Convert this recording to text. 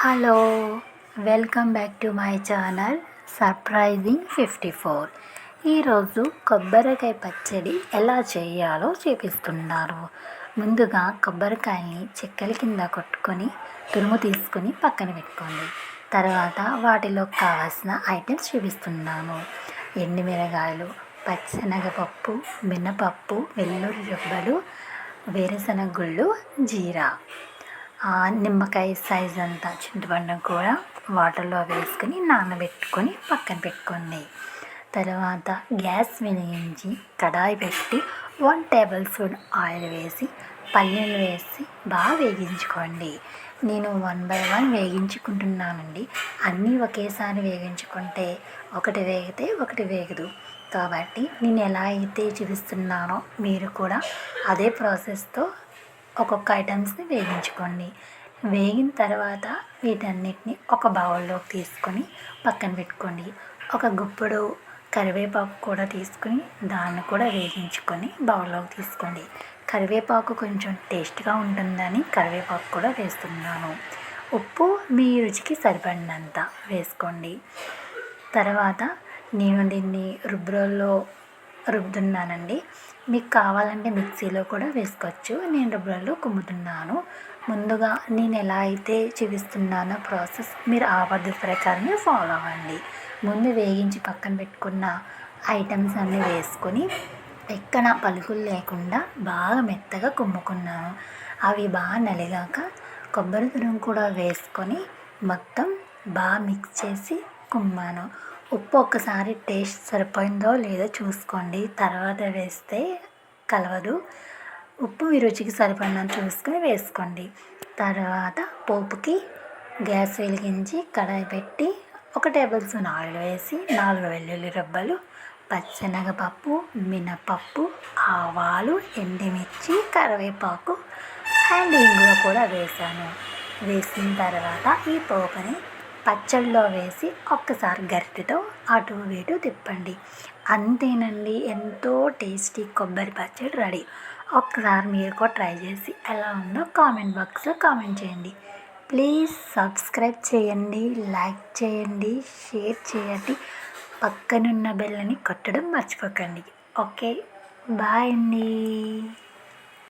Hello, welcome back to my channel surprising 54. ఈరోజు కొబ్బరికాయ పచ్చడి ఎలా చేయాలో చూపిస్తున్నారు. ముందుగా కొబ్బరికాయని చెక్కల కింద కొట్టుకొని తురుము తీసుకొని పక్కన పెట్టుకోండి. తర్వాత వాటిలో కావాల్సిన ఐటమ్స్ చూపిస్తున్నాను. ఎండుమిరగాయలు, పచ్చిశనగపప్పు, మినపప్పు, వెల్లుల్లి రెబ్బలు, వేరుశనగ గుళ్ళు, జీరా, నిమ్మకాయ సైజ్ అంతా చింతపండు కూడా వాటర్లో వేసుకొని నానబెట్టుకొని పక్కన పెట్టుకోండి. తర్వాత గ్యాస్ వెలిగించి కడాయి పెట్టి 1 టేబుల్ స్పూన్ ఆయిల్ వేసి పల్లీలు వేసి బాగా వేగించుకోండి. నేను 1 by 1 వేగించుకుంటున్నానండి. అన్నీ ఒకేసారి వేగించుకుంటే ఒకటి వేగితే ఒకటి వేగదు. కాబట్టి నేను ఎలా అయితే చూపిస్తున్నానో మీరు కూడా అదే ప్రాసెస్తో ఒక్కొక్క ఐటమ్స్ని వేగించుకోండి. వేగిన తర్వాత వీటన్నిటిని ఒక బౌల్లోకి తీసుకొని పక్కన పెట్టుకోండి. ఒక గుప్పెడు కరివేపాకు కూడా తీసుకొని దాన్ని కూడా వేగించుకొని బౌల్లోకి తీసుకోండి. కరివేపాకు కొంచెం టేస్ట్గా ఉంటుందని కరివేపాకు కూడా వేస్తున్నాను. ఉప్పు మీ రుచికి సరిపడినంత వేసుకోండి. తర్వాత నేను దీన్ని రుబ్బుతున్నానండి. మీకు కావాలంటే మిక్సీలో కూడా వేసుకోవచ్చు. నేను రుబ్బులలో కుమ్ముతున్నాను. ముందుగా నేను ఎలా అయితే చూపిస్తున్నానో ప్రాసెస్ మీరు ఆ పద్ధతి ప్రకారమే ఫాలో అవ్వండి. ముందు వేగించి పక్కన పెట్టుకున్న ఐటమ్స్ అన్నీ వేసుకొని ఎక్కడ పలుకులు లేకుండా బాగా మెత్తగా కుమ్ముకున్నాను. అవి బాగా నలిగాక కొబ్బరి తురుము కూడా వేసుకొని మొత్తం బాగా మిక్స్ చేసి కుమ్మాను. ఉప్పు ఒక్కసారి టేస్ట్ సరిపోయిందో లేదో చూసుకోండి. తర్వాత వేస్తే కలవదు. ఉప్పు మీ రుచికి సరిపడినంత చూసుకొని వేసుకోండి. తర్వాత పోపుకి గ్యాస్ వెలిగించి కడాయి పెట్టి 1 టేబుల్ స్పూన్ ఆయిల్ వేసి 4 వెల్లుల్లి రెబ్బలు, పచ్చిశనగపప్పు, మినపప్పు, ఆవాలు, ఎండుమిర్చి, కరివేపాకు అండ్ ఇంగువ కూడా వేసాను. వేసిన తర్వాత ఈ పోపుని పచ్చళ్ళలో వేసి ఒక్కసారి గరిటెతో అటు ఇటు తిప్పండి. అంతేనండి, ఎంతో టేస్టీ కొబ్బరి పచ్చడి రెడీ. ఒక్కసారి మీరు కూడా ట్రై చేసి ఎలా ఉందో కామెంట్ బాక్స్లో కామెంట్ చేయండి. ప్లీజ్ సబ్స్క్రైబ్ చేయండి, లైక్ చేయండి, షేర్ చేయండి. పక్కనున్న బెల్లని కొట్టడం మర్చిపోకండి. ఓకే, బాయ్ అండి.